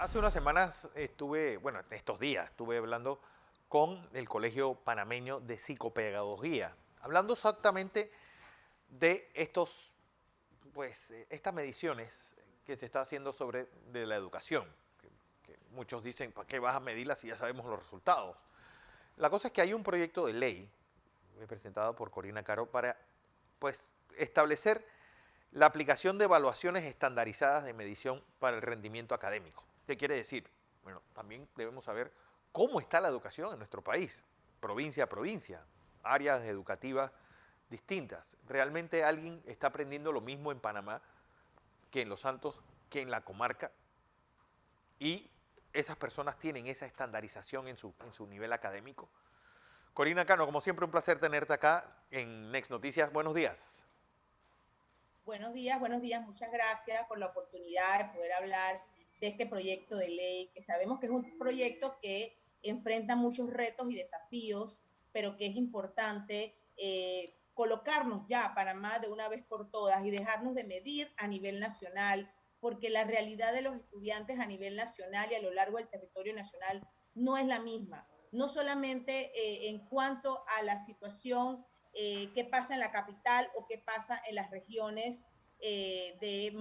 Hace unas semanas bueno, estos días estuve hablando con el Colegio Panameño de Psicopedagogía, hablando exactamente de estas mediciones que se está haciendo sobre de la educación. Que muchos dicen, ¿para qué vas a medirla si ya sabemos los resultados? La cosa es que hay un proyecto de ley presentado por Corina Caro para establecer la aplicación de evaluaciones estandarizadas de medición para el rendimiento académico. ¿Qué quiere decir? Bueno, también debemos saber cómo está la educación en nuestro país, provincia a provincia, áreas educativas distintas. ¿Realmente alguien está aprendiendo lo mismo en Panamá que en Los Santos, que en la comarca? Y esas personas tienen esa estandarización en su nivel académico. Corina Cano, como siempre, un placer tenerte acá en Next Noticias. Buenos días. Buenos días, muchas gracias por la oportunidad de poder hablar de este proyecto de ley, que sabemos que es un proyecto que enfrenta muchos retos y desafíos, pero que es importante colocarnos ya a Panamá de una vez por todas y dejarnos de medir a nivel nacional, porque la realidad de los estudiantes a nivel nacional y a lo largo del territorio nacional no es la misma. No solamente en cuanto a la situación qué pasa en la capital o qué pasa en las regiones de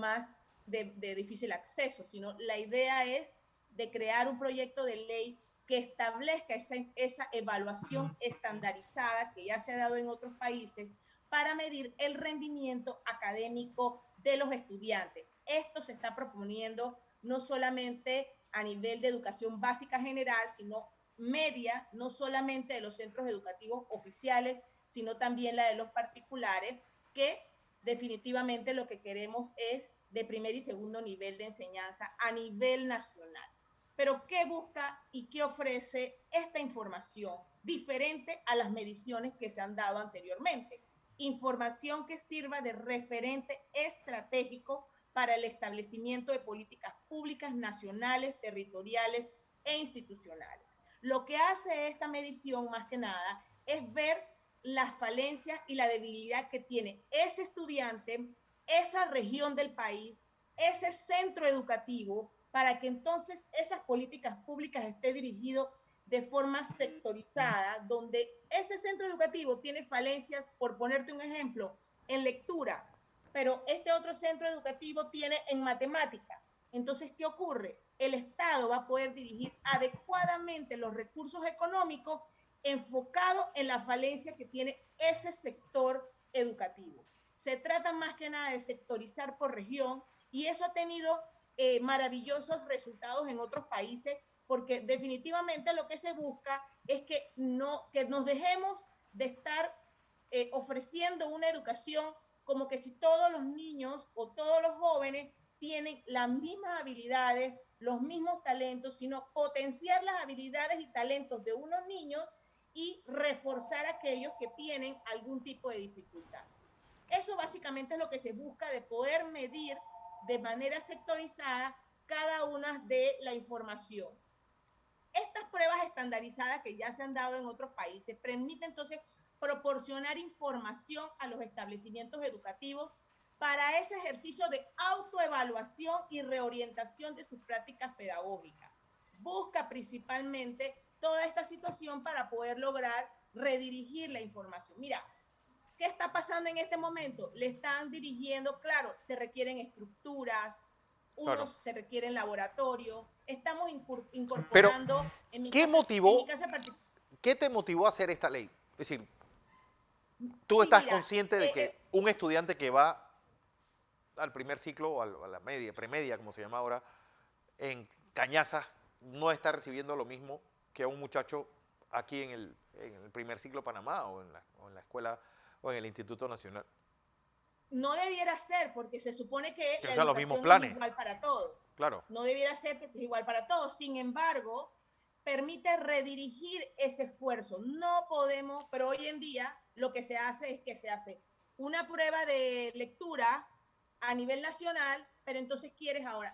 difícil acceso, sino la idea es de crear un proyecto de ley que establezca esa evaluación estandarizada que ya se ha dado en otros países para medir el rendimiento académico de los estudiantes. Esto se está proponiendo no solamente a nivel de educación básica general, sino media, no solamente de los centros educativos oficiales, sino también la de los particulares, que definitivamente lo que queremos es de primer y segundo nivel de enseñanza a nivel nacional. Pero ¿qué busca y qué ofrece esta información diferente a las mediciones que se han dado anteriormente? Información que sirva de referente estratégico para el establecimiento de políticas públicas nacionales, territoriales e institucionales. Lo que hace esta medición más que nada es ver las falencias y la debilidad que tiene ese estudiante, esa región del país, ese centro educativo, para que entonces esas políticas públicas estén dirigidas de forma sectorizada, donde ese centro educativo tiene falencias, por ponerte un ejemplo, en lectura, pero este otro centro educativo tiene en matemática. Entonces, ¿qué ocurre? El Estado va a poder dirigir adecuadamente los recursos económicos enfocado en la falencia que tiene ese sector educativo. Se trata más que nada de sectorizar por región y eso ha tenido maravillosos resultados en otros países porque definitivamente lo que se busca es que nos dejemos de estar ofreciendo una educación como que si todos los niños o todos los jóvenes tienen las mismas habilidades, los mismos talentos, sino potenciar las habilidades y talentos de unos niños y reforzar aquellos que tienen algún tipo de dificultad. Eso básicamente es lo que se busca de poder medir de manera sectorizada cada una de la información. Estas pruebas estandarizadas que ya se han dado en otros países permiten entonces proporcionar información a los establecimientos educativos para ese ejercicio de autoevaluación y reorientación de sus prácticas pedagógicas. Busca principalmente toda esta situación para poder lograr redirigir la información. Mira, ¿qué está pasando en este momento? Le están dirigiendo, claro, se requieren estructuras, Claro. unos se requieren laboratorios, estamos Pero, incorporando, ¿qué en mi motivó, casa particular, qué te motivó a hacer esta ley? Es decir, tú sí, estás mira, consciente de que un estudiante que va al primer ciclo o a la media, premedia, como se llama ahora, en Cañazas, no está recibiendo lo mismo que un muchacho aquí en el primer ciclo Panamá o en la escuela o en el Instituto Nacional. no debiera ser porque se supone que Que la usan los mismos educación es planes, igual para todos. claro. No debiera ser porque es igual para todos. Sin embargo, permite redirigir ese esfuerzo. No podemos, pero hoy en día lo que se hace es que se hace una prueba de lectura a nivel nacional, pero entonces quieres ahora,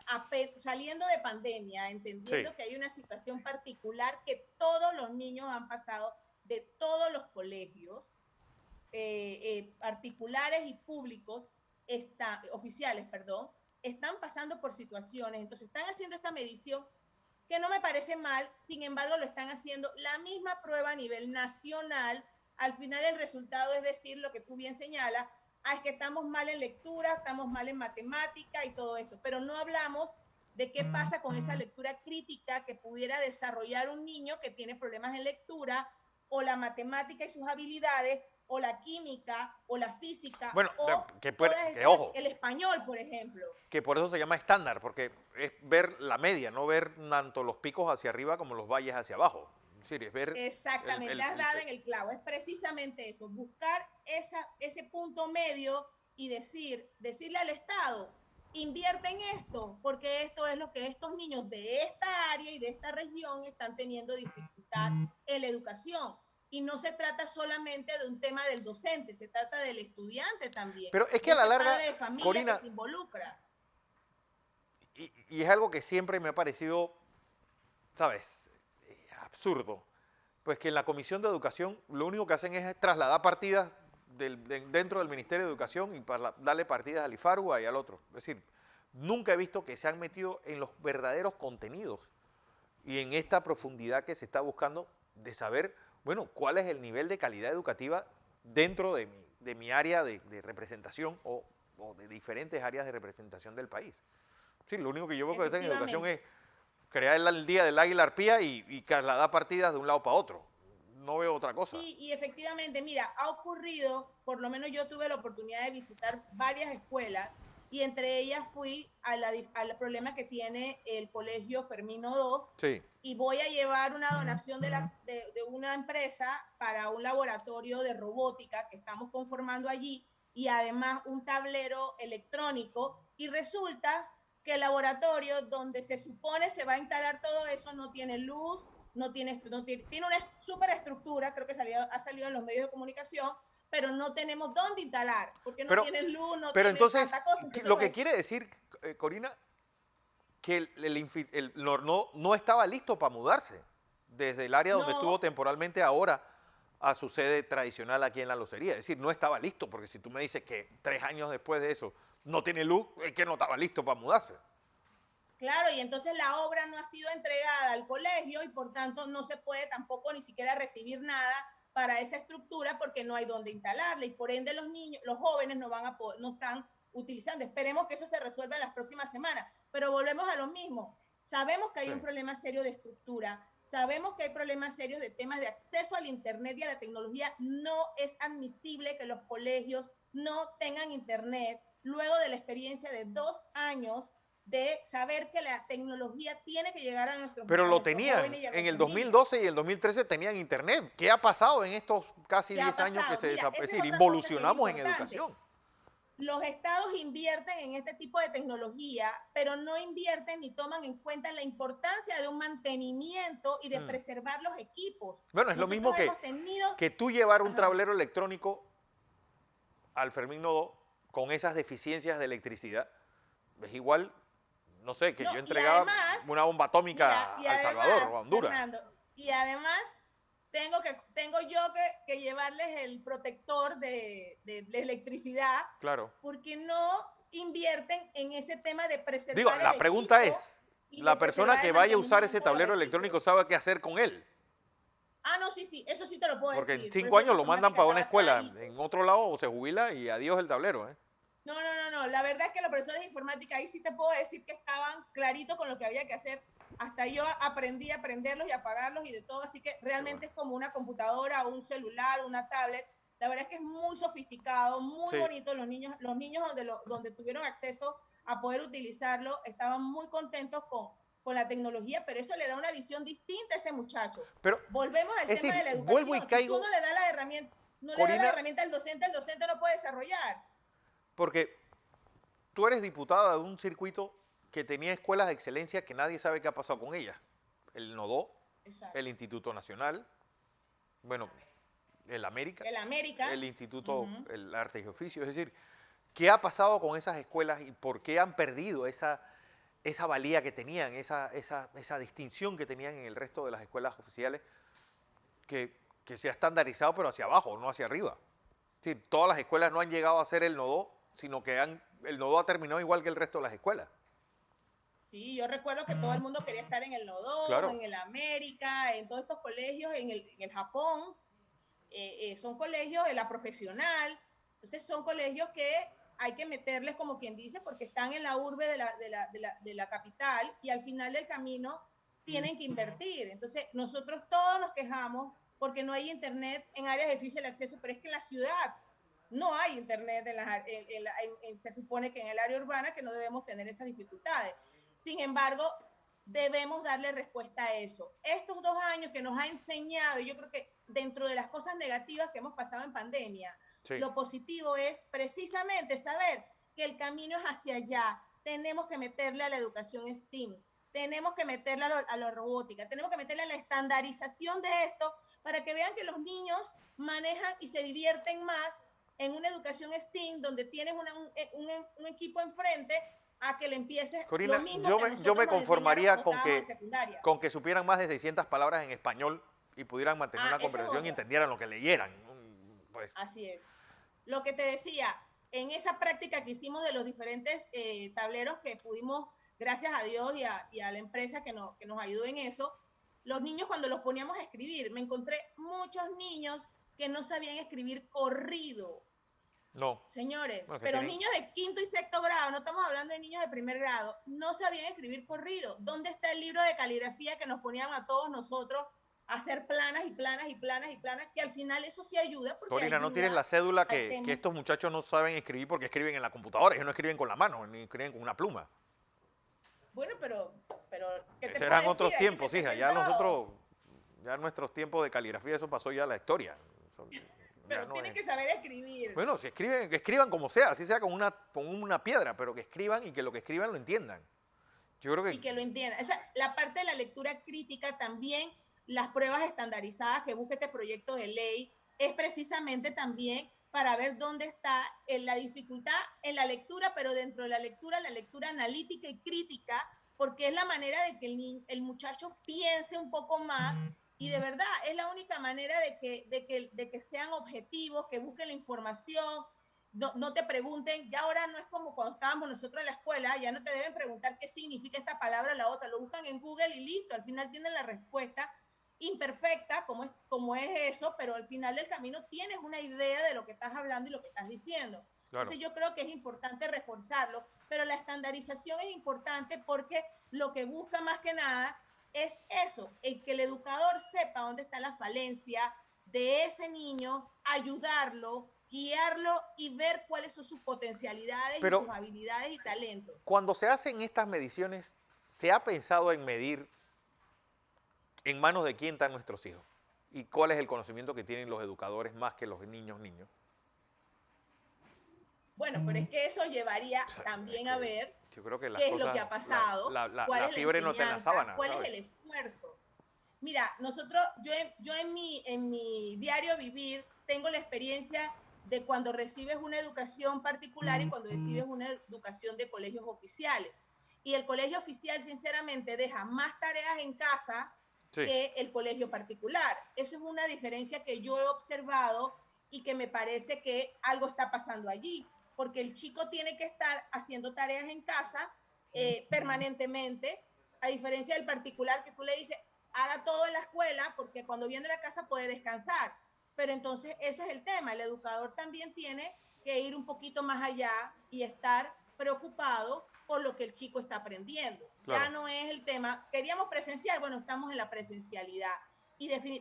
saliendo de pandemia, Sí. entendiendo que hay una situación particular que todos los niños han pasado de todos los colegios, particulares y públicos oficiales, perdón, están pasando por situaciones, entonces están haciendo esta medición que no me parece mal, sin embargo lo están haciendo la misma prueba a nivel nacional. Al final el resultado es decir lo que tú bien señalas, es que estamos mal en lectura, estamos mal en matemática y todo esto, pero no hablamos de qué pasa con esa lectura crítica que pudiera desarrollar un niño que tiene problemas en lectura, o la matemática y sus habilidades, o la química, o la física, Bueno, o todas estas, ojo, el español, por ejemplo. Que por eso se llama estándar, porque es ver la media, no ver tanto los picos hacia arriba como los valles hacia abajo. Es decir, es ver Exactamente, has dado en el clavo, es precisamente eso, buscar ese punto medio y decirle al Estado, invierte en esto, porque esto es lo que estos niños de esta área y de esta región están teniendo dificultad en la educación. Y no se trata solamente de un tema del docente, se trata del estudiante también. Pero es que a la larga, padre de familia Corina, que se involucra. y es algo que siempre me ha parecido, ¿sabes? Absurdo. Pues que en la Comisión de Educación lo único que hacen es trasladar partidas dentro del Ministerio de Educación y para darle partidas al IFARUA y al otro. Es decir, nunca he visto que se han metido en los verdaderos contenidos y en esta profundidad que se está buscando de saber, bueno, cuál es el nivel de calidad educativa dentro de mi área de representación o de diferentes áreas de representación del país. Sí, lo único que yo veo que está en educación es crear el día del águila arpía y trasladar partidas de un lado para otro. No veo otra cosa. Sí, y efectivamente, mira, ha ocurrido, por lo menos yo tuve la oportunidad de visitar varias escuelas y entre ellas fui al problema que tiene el colegio Fermino 2 Sí. y voy a llevar una donación de una empresa para un laboratorio de robótica que estamos conformando allí y además un tablero electrónico y resulta que el laboratorio donde se supone se va a instalar todo eso no tiene luz, tiene una superestructura, creo que ha salido en los medios de comunicación, pero no tenemos dónde instalar, porque no tienen luz, no pero tienen entonces, tanta cosa. Entonces, lo que quiere decir, Corina, que no estaba listo para mudarse desde el área donde estuvo temporalmente ahora a su sede tradicional aquí en La Locería. Es decir, no estaba listo, porque si tú me dices que 3 años después de eso no tiene luz, es que no estaba listo para mudarse. Claro, y entonces la obra no ha sido entregada al colegio y por tanto no se puede tampoco ni siquiera recibir nada para esa estructura porque no hay dónde instalarla y por ende los niños, los jóvenes no van a poder, no están utilizando. Esperemos que eso se resuelva en las próximas semanas, pero volvemos a lo mismo. Sabemos que hay un problema serio de estructura, sabemos que hay problemas serios de temas de acceso al internet y a la tecnología. No es admisible que los colegios no tengan internet luego de la experiencia de 2 años de saber que la tecnología tiene que llegar a nuestros Pero lo jóvenes tenían, y a en el nuestros niños. 2012 y el 2013 tenían internet. ¿Qué ha pasado en estos casi 10 años que se desapareció? Es decir, involucionamos en educación. Los estados invierten en este tipo de tecnología, pero no invierten ni toman en cuenta la importancia de un mantenimiento y de preservar los equipos. Bueno, es lo mismo que tú llevar un tablero electrónico al Fermín Nodo con esas deficiencias de electricidad. Es igual, no sé, que yo entregaba además, una bomba atómica a El Salvador o a Honduras. Fernando, y además tengo yo que llevarles el protector de electricidad. Claro. Porque no invierten en ese tema de preservar. Digo, la pregunta es, ¿la persona que vaya a usar ese tablero electrónico sabe qué hacer con él? Ah, no, sí, eso sí te lo puedo Porque decir. Porque en 5 años lo mandan para una escuela en otro lado o se jubila y adiós el tablero, ¿eh? No. La verdad es que los profesores de informática ahí sí te puedo decir que estaban claritos con lo que había que hacer. Hasta yo aprendí a aprenderlos y apagarlos y de todo, así que realmente es como una computadora, un celular, una tablet. La verdad es que es muy sofisticado, muy bonito. Los niños donde tuvieron acceso a poder utilizarlo estaban muy contentos con la tecnología, pero eso le da una visión distinta a ese muchacho. Pero, volvemos al tema de la educación. Vuelvo y caigo, si tú no le das la herramienta, Corina, le das la herramienta al docente, el docente no puede desarrollar. Porque tú eres diputada de un circuito que tenía escuelas de excelencia que nadie sabe qué ha pasado con ellas. El NODO, el Instituto Nacional, bueno, el América, el Instituto, el Arte y Oficio. Es decir, ¿qué ha pasado con esas escuelas y por qué han perdido esa valía que tenían, esa distinción que tenían en el resto de las escuelas oficiales que se ha estandarizado pero hacia abajo, no hacia arriba? Es decir, todas las escuelas no han llegado a ser el NODO, sino que el NODO ha terminado igual que el resto de las escuelas. Sí, yo recuerdo que todo el mundo quería estar en el Nodón, Claro. en el América, en todos estos colegios, en el Japón. Son colegios de la profesional, entonces son colegios que hay que meterles como quien dice, porque están en la urbe de la capital y al final del camino tienen que invertir. Entonces nosotros todos nos quejamos porque no hay internet en áreas de difícil acceso, pero es que en la ciudad no hay internet, se supone que en el área urbana que no debemos tener esas dificultades. Sin embargo, debemos darle respuesta a eso. Estos 2 años que nos ha enseñado, y yo creo que dentro de las cosas negativas que hemos pasado en pandemia, Sí. lo positivo es precisamente saber que el camino es hacia allá. Tenemos que meterle a la educación STEAM, tenemos que meterle a la robótica, tenemos que meterle a la estandarización de esto para que vean que los niños manejan y se divierten más en una educación STEAM donde tienes un equipo enfrente a que le empieces lo Corina, mismo yo que a me, yo nosotros me nos enseñaron conformaría cuando estábamos en secundaria. con que supieran más de 600 palabras en español y pudieran mantener Ah, una esa es conversación y otra. entendieran lo que leyeran. Pues, Así es. Lo que te decía, en esa práctica que hicimos de los diferentes tableros que pudimos, gracias a Dios y a la empresa que nos ayudó en eso, los niños cuando los poníamos a escribir, me encontré muchos niños que no sabían escribir corrido. no. Señores, Bueno, que pero tienen. niños de quinto y sexto grado, no estamos hablando de niños de primer grado, no sabían escribir corrido. ¿Dónde está el libro de caligrafía que nos ponían a todos nosotros a hacer planas y planas y planas y planas? Que al final eso sí ayuda porque Corina, ¿no tienes ayuda la cédula al que tema. estos muchachos no saben escribir porque escriben en la computadora? Ellos no escriben con la mano, ni escriben con una pluma. Bueno, pero, ¿qué te Esos puedo eran decir? otros Hay gente tiempos, que ha hija. Ya sembrado, nosotros, ya nuestros tiempos de caligrafía, eso pasó ya a la historia. Eso ya pero no tienen es. que saber escribir Bueno, si escriben, que escriban como sea, así sea con una piedra, pero que escriban y que lo que escriban lo entiendan. Yo creo y que, que lo entiendan. La parte de la lectura crítica también, las pruebas estandarizadas que busca este proyecto de ley, es precisamente también para ver dónde está la dificultad en la lectura, pero dentro de la lectura analítica y crítica, porque es la manera de que el muchacho piense un poco más y de verdad es la única manera de que sean objetivos, que busquen la información, no te pregunten, ya ahora no es como cuando estábamos nosotros en la escuela, ya no te deben preguntar qué significa esta palabra o la otra, lo buscan en Google y listo, al final tienen la respuesta imperfecta, como es eso, pero al final del camino tienes una idea de lo que estás hablando y lo que estás diciendo. claro. Entonces yo creo que es importante reforzarlo, pero la estandarización es importante porque lo que busca más que nada es eso, el que el educador sepa dónde está la falencia de ese niño, ayudarlo, guiarlo y ver cuáles son sus potencialidades y Pero sus habilidades y talentos. cuando se hacen estas mediciones, ¿se ha pensado en medir en manos de quién están nuestros hijos? ¿Y cuál es el conocimiento que tienen los educadores más que los niños niños? Bueno, pero es que eso llevaría O sea, es también a que ver yo creo que las qué es lo que cosas, ha pasado, cuál la es la fiebre no está en la enseñanza, sábana, cuál es ¿sabes? el esfuerzo. Mira, yo en mi diario vivir tengo la experiencia de cuando recibes una educación particular y cuando recibes una educación de colegios oficiales. Y el colegio oficial, sinceramente, deja más tareas en casa Sí, que el colegio particular. Eso es una diferencia que yo he observado y que me parece que algo está pasando allí, porque el chico tiene que estar haciendo tareas en casa permanentemente, a diferencia del particular que tú le dices, haga todo en la escuela, porque cuando viene a la casa puede descansar. Pero entonces ese es el tema, el educador también tiene que ir un poquito más allá y estar preocupado por lo que el chico está aprendiendo. Ya claro. no es el tema, queríamos presencial, bueno, estamos en la presencialidad,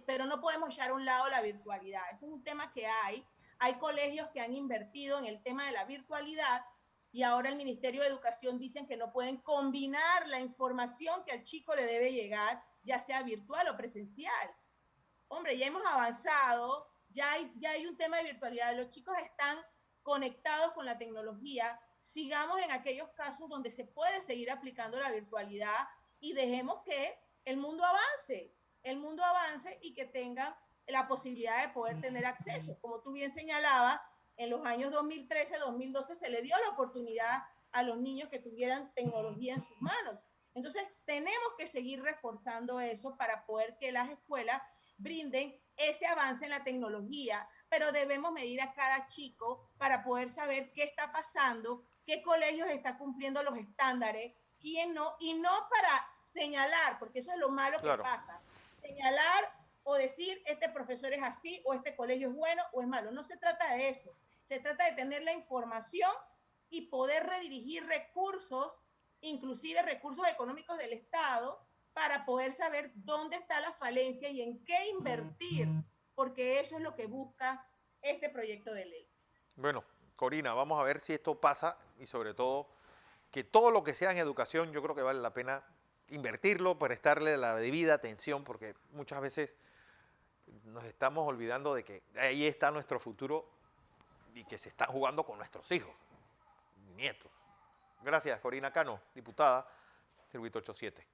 pero no podemos echar a un lado la virtualidad. Eso es un tema que hay colegios que han invertido en el tema de la virtualidad y ahora el Ministerio de Educación dicen que no pueden combinar la información que al chico le debe llegar, ya sea virtual o presencial. Hombre, ya hemos avanzado, ya hay un tema de virtualidad, los chicos están conectados con la tecnología, sigamos en aquellos casos donde se puede seguir aplicando la virtualidad y dejemos que el mundo avance y que tengan la posibilidad de poder tener acceso. Como tú bien señalabas, en los años 2013, 2012 se le dio la oportunidad a los niños que tuvieran tecnología en sus manos. Entonces, tenemos que seguir reforzando eso para poder que las escuelas brinden ese avance en la tecnología, pero debemos medir a cada chico para poder saber qué está pasando, qué colegios están cumpliendo los estándares, quién no, y no para señalar, porque eso es lo malo que Claro. pasa, señalar o decir este profesor es así o este colegio es bueno o es malo. No se trata de eso, se trata de tener la información y poder redirigir recursos, inclusive recursos económicos del Estado, para poder saber dónde está la falencia y en qué invertir, porque eso es lo que busca este proyecto de ley. Bueno, Corina, vamos a ver si esto pasa y sobre todo que todo lo que sea en educación yo creo que vale la pena invertirlo, prestarle la debida atención, porque muchas veces nos estamos olvidando de que ahí está nuestro futuro y que se está jugando con nuestros hijos, nietos. Gracias, Corina Cano, diputada, Circuito 87.